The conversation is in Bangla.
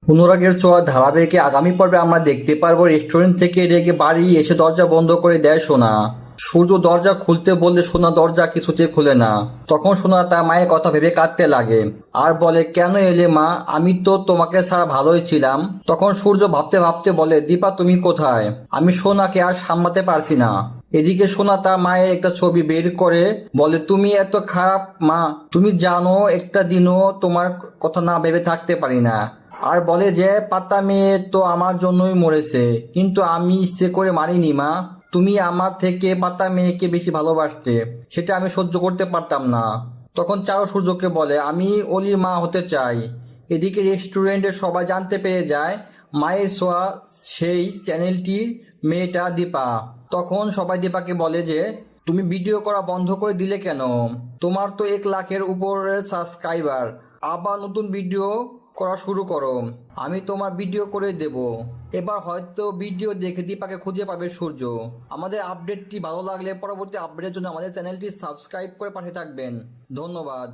অনুরাগের ছোঁয়া ধারাবাহিকে আগামী পর্বে আমরা দেখতে পারবো রেস্টুরেন্ট থেকে রেগে বাড়ি এসে দরজা বন্ধ করে দেয় সোনা। সূর্য দরজা খুলতে বললে সোনা দরজা কিছুতে খুলে না। তখন সোনা তার মায়ের কথা ভেবে কাঁদতে লাগে আর বলে, কেন এলে মা, আমি তো তোমাকে ছাড়া ভালোই ছিলাম। তখন সূর্য ভাবতে ভাবতে বলে, দীপা তুমি কোথায়? আমি সোনাকে আর সামলাতে পারছি না। এদিকে সোনা তার মায়ের একটা ছবি বের করে বলে, তুমি এত খারাপ মা, তুমি জানো একটা দিনও তোমার কথা না ভেবে থাকতে পারি না। আর বলে যে পাতা মেয়ে তো আমার জন্যই মরেছে, কিন্তু আমি ইচ্ছে করে মারিনি মা। তুমি আমার থেকে পাতা মেয়েকে বেশি ভালোবাসতে, সেটা আমি সহ্য করতে পারতাম না। তখন চারু সূর্যকে বলে, আমি অলির মা হতে চাই। এদিকে রেস্টুরেন্টের সবাই জানতে পেরে যায় মায়ের ছোঁয়া সেই চ্যানেলটির মেয়েটা দীপা। তখন সবাই দীপাকে বলে যে, তুমি ভিডিও করা বন্ধ করে দিলে কেন? তোমার তো 1 লাখের উপরে সাবস্ক্রাইবার, আবার নতুন ভিডিও করা শুরু করো, আমি তোমার ভিডিও করে দেব। এবার হয়তো ভিডিও দেখে দীপাকে খুঁজে পাবে সূর্য। আমাদের আপডেটটি ভালো লাগলে পরবর্তী আপডেটের জন্য আমাদের চ্যানেলটি সাবস্ক্রাইব করে পাশে থাকবেন। ধন্যবাদ।